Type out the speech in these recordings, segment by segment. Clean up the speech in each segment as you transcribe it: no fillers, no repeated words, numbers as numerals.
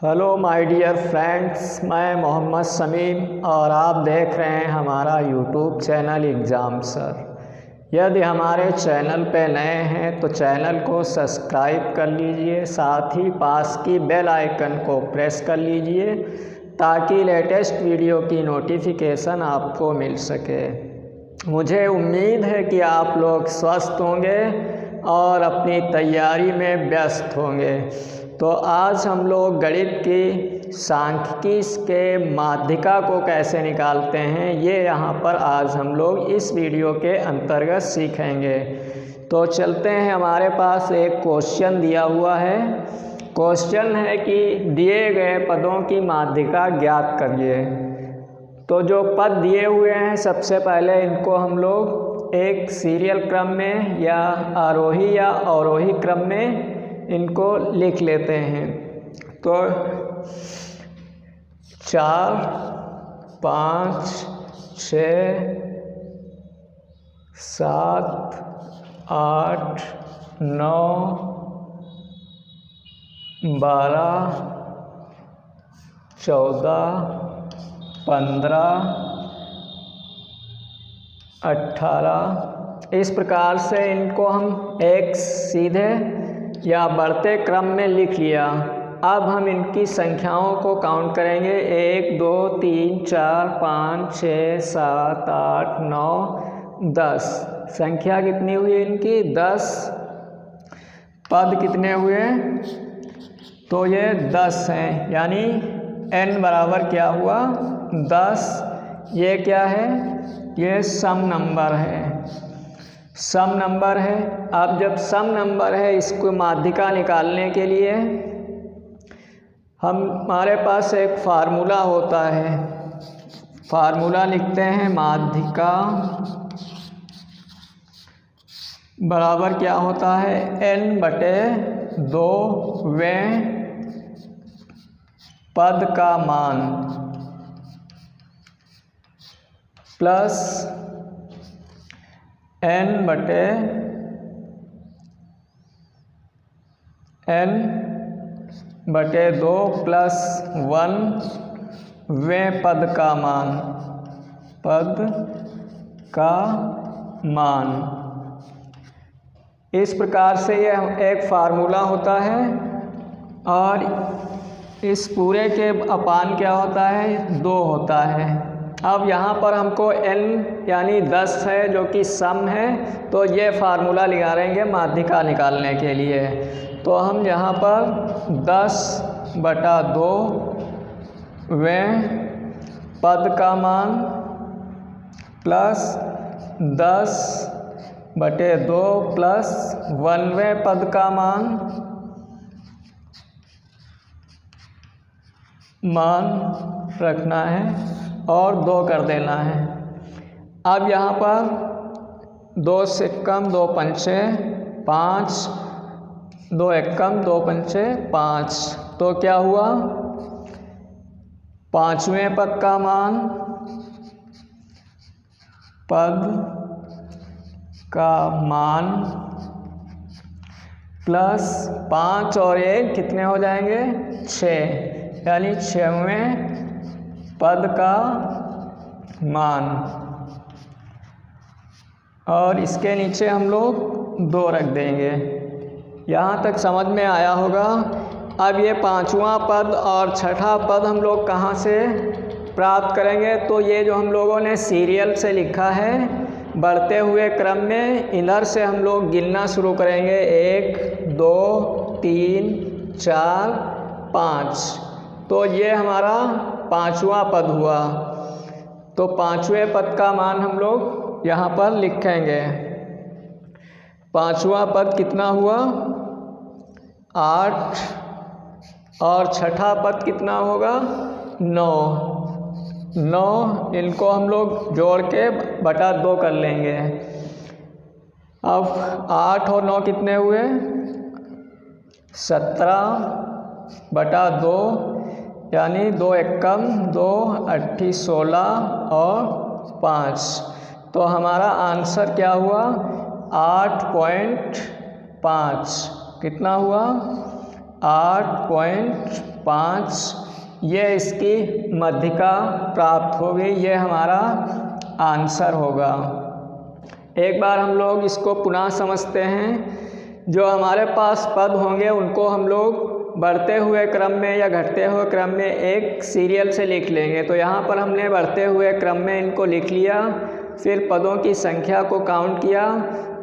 Hello my dear friends, मैं मोहम्मद समीम और आप देख रहे हैं हमारा यूट्यूब चैनल एग्ज़ाम सर। यदि हमारे चैनल पे नए हैं तो चैनल को सब्सक्राइब कर लीजिए, साथ ही पास की बेल आइकन को प्रेस कर लीजिए ताकि लेटेस्ट वीडियो की नोटिफिकेशन आपको मिल सके। मुझे उम्मीद है कि आप लोग स्वस्थ होंगे और अपनी तैयारी में व्यस्त होंगे। तो आज हम लोग गणित की सांख्यिकी के माध्यिका को कैसे निकालते हैं ये यहाँ पर आज हम लोग इस वीडियो के अंतर्गत सीखेंगे। तो चलते हैं, हमारे पास एक क्वेश्चन दिया हुआ है। क्वेश्चन है कि दिए गए पदों की माध्यिका ज्ञात करिए। तो जो पद दिए हुए हैं सबसे पहले इनको हम लोग एक सीरियल क्रम में या आरोही या अवरोही क्रम में इनको लिख लेते हैं। तो 4, 5, 6, 7, 8, 9, 12, 14, 15, 18 इस प्रकार से इनको हम एक सीधे या बढ़ते क्रम में लिख लिया। अब हम इनकी संख्याओं को काउंट करेंगे। 1, 2, 3, 4, 5, 6, 7, 8, 9, 10। संख्या कितनी हुई इनकी? 10। पद कितने हुए? तो ये 10 हैं, यानी n बराबर क्या हुआ? 10। ये क्या है? ये सम नंबर है। सम नंबर है। अब जब सम नंबर है, इसको माध्यिका निकालने के लिए हमारे पास एक फार्मूला होता है। फार्मूला लिखते हैं, माध्यिका बराबर क्या होता है? n/2 वें पद का मान प्लस n/2 प्लस 1 वें पद का मान। इस प्रकार से यह एक फार्मूला होता है और इस पूरे के अपान क्या होता है? 2 होता है। अब यहाँ पर हमको n यानी 10 है जो कि सम है, तो ये फार्मूला लगाएंगे माध्यिका निकालने के लिए। तो हम यहाँ पर 10/2 वें पद का मान प्लस 10/2 प्लस 1वें पद का मान रखना है और 2 कर देना है। अब यहाँ पर 2 सिक्कम 2 पंचे 5, 2 एकम 2 पंचे 5। तो क्या हुआ? 5वें पद का मान प्लस 5 और 1 कितने हो जाएंगे? 6, यानी 6वें पद का मान। और इसके नीचे हम लोग 2 रख देंगे। यहाँ तक समझ में आया होगा। अब ये 5वां पद और 6ठा पद हम लोग कहाँ से प्राप्त करेंगे? तो ये जो हम लोगों ने सीरियल से लिखा है बढ़ते हुए क्रम में, इधर से हम लोग गिनना शुरू करेंगे। 1, 2, 3, 4, 5। तो ये हमारा 5वां पद हुआ। तो 5वें पद का मान हम लोग यहाँ पर लिखेंगे। 5वां पद कितना हुआ? 8 और 6ठा पद कितना होगा? 9। इनको हम लोग जोड़ के बटा 2 कर लेंगे। अब 8 और 9 कितने हुए? 17/2, यानी 2 एकम 2 8 16 और 5। तो हमारा आंसर क्या हुआ? 8.5। कितना हुआ? 8.5 ये इसकी माध्यिका प्राप्त हो गई। ये हमारा आंसर होगा। एक बार हम लोग इसको पुनः समझते हैं। जो हमारे पास पद होंगे उनको हम लोग बढ़ते हुए क्रम में या घटते हुए क्रम में एक सीरियल से लिख लेंगे। तो यहाँ पर हमने बढ़ते हुए क्रम में इनको लिख लिया, फिर पदों की संख्या को काउंट किया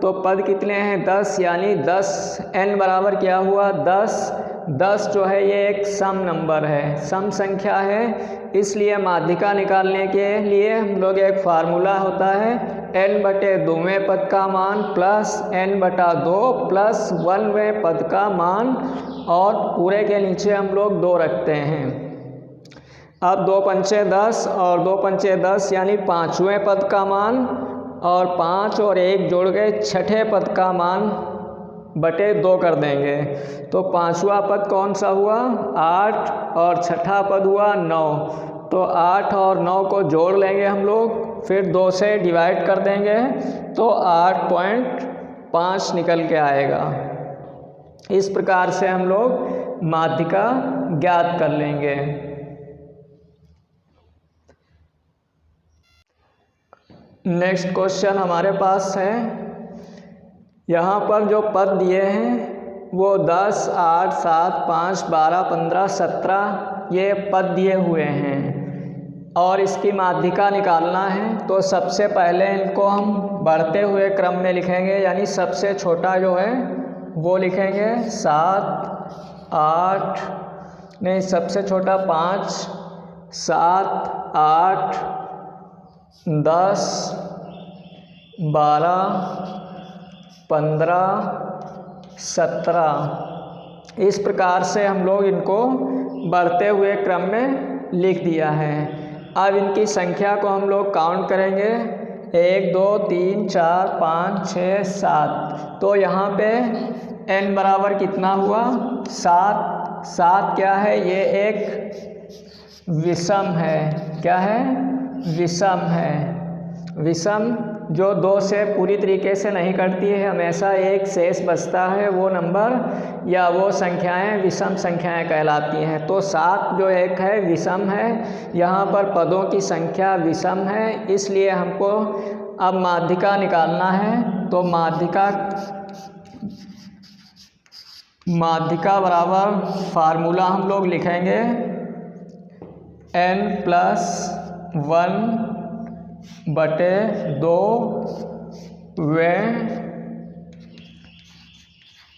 तो पद कितने हैं 10, यानी 10 n बराबर क्या हुआ 10। 10 जो है ये एक सम नंबर है, सम संख्या है, इसलिए माध्यिका निकालने के लिए हम लोग एक फार्मूला होता है n/2वें पद का मान प्लस n/2 प्लस 1वें पद का मान, और पूरे के नीचे हम लोग 2 रखते हैं। अब 2 पंचे 10 और 2 पंचे 10 यानी 5वें पद का मान, और 5 और 1 जोड़ के 6ठे पद का मान बटे 2 कर देंगे। तो 5वां पद कौन सा हुआ 8 और 6ठा पद हुआ 9। तो 8 और 9 को जोड़ लेंगे हम लोग, फिर 2 से डिवाइड कर देंगे तो 8.5 निकल के आएगा। इस प्रकार से हम लोग माध्यिका ज्ञात कर लेंगे। नेक्स्ट क्वेश्चन हमारे पास है, यहाँ पर जो पद दिए हैं वो 10, 8, 7, 5, 12, 15, 17 ये पद दिए हुए हैं और इसकी माध्यिका निकालना है। तो सबसे पहले इनको हम बढ़ते हुए क्रम में लिखेंगे, यानी सबसे छोटा जो है वो लिखेंगे 7, 8 नहीं सबसे छोटा 5, 7, 8, 10, 12, 15, 17 इस प्रकार से हम लोग इनको बढ़ते हुए क्रम में लिख दिया है। अब इनकी संख्या को हम लोग काउंट करेंगे 1, 2, 3, 4, 5, 6, 7। तो यहाँ पे n बराबर कितना हुआ 7। 7 क्या है ये एक विषम है। क्या है विषम है। विषम जो 2 से पूरी तरीके से नहीं कटती है, हमेशा एक शेष बचता है, वो नंबर या वो संख्याएं विषम संख्याएं कहलाती हैं। तो 7 जो एक है विषम है, यहाँ पर पदों की संख्या विषम है, इसलिए हमको अब माध्यिका निकालना है। तो माध्यिका बराबर फार्मूला हम लोग लिखेंगे n+1/2 वें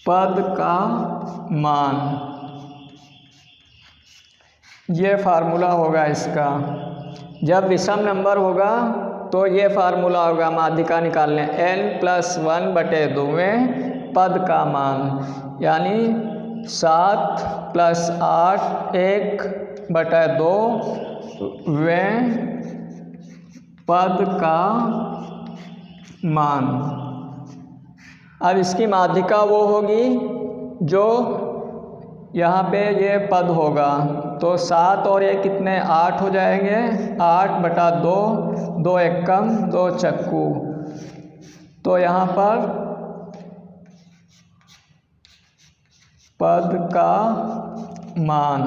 पद का मान। ये फार्मूला होगा इसका। जब विषम नंबर होगा तो ये फार्मूला होगा माध्यिका निकालने n+1/2 वें पद का मान, यानी 7 + 8 1/2 वें पद का मान। अब इसकी माध्यिका वो होगी जो यहाँ पे ये पद होगा। तो 7 और 1 कितने 8 हो जाएंगे, 8/2 2 एकम 2 चक्कू। तो यहाँ पर पद का मान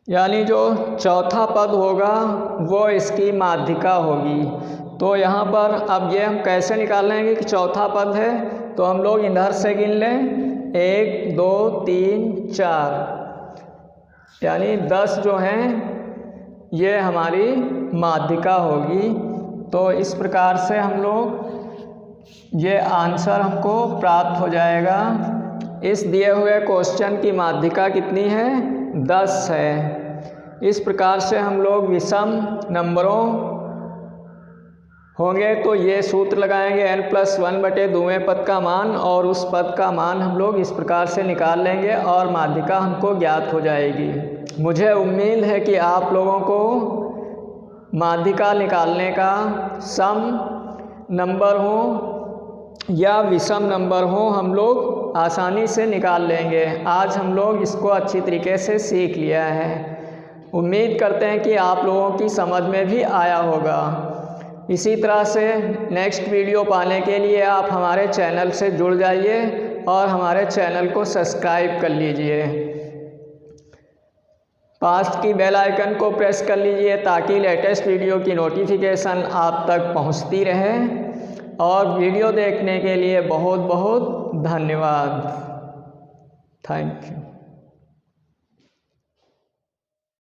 यानी जो चौथा पद होगा वो इसकी माध्यिका होगी। तो यहाँ पर अब ये हम कैसे निकाल लेंगे कि चौथा पद है, तो हम लोग इधर से गिन लें 1 2 3 4, यानी 10 जो हैं ये हमारी माध्यिका होगी। तो इस प्रकार से हम लोग ये आंसर हमको प्राप्त हो जाएगा। इस दिए हुए क्वेश्चन की माध्यिका कितनी है 10 है। इस प्रकार से हम लोग विषम नंबरों होंगे तो ये सूत्र लगाएंगे n+1/2 पद का मान, और उस पद का मान हम लोग इस प्रकार से निकाल लेंगे और माध्यिका हमको ज्ञात हो जाएगी। मुझे उम्मीद है कि आप लोगों को माध्यिका निकालने का सम नंबर हो या विषम नंबर हो हम लोग आसानी से निकाल लेंगे। आज हम लोग इसको अच्छी तरीके से सीख लिया है। उम्मीद करते हैं कि आप लोगों की समझ में भी आया होगा। इसी तरह से नेक्स्ट वीडियो पाने के लिए आप हमारे चैनल से जुड़ जाइए और हमारे चैनल को सब्सक्राइब कर लीजिए। पास की बेल आइकन को प्रेस कर लीजिए ताकि लेटेस्ट वीडियो की नोटिफिकेशन आप तक पहुंचती रहे। और वीडियो देखने के लिए बहुत बहुत धन्यवाद। Thank you.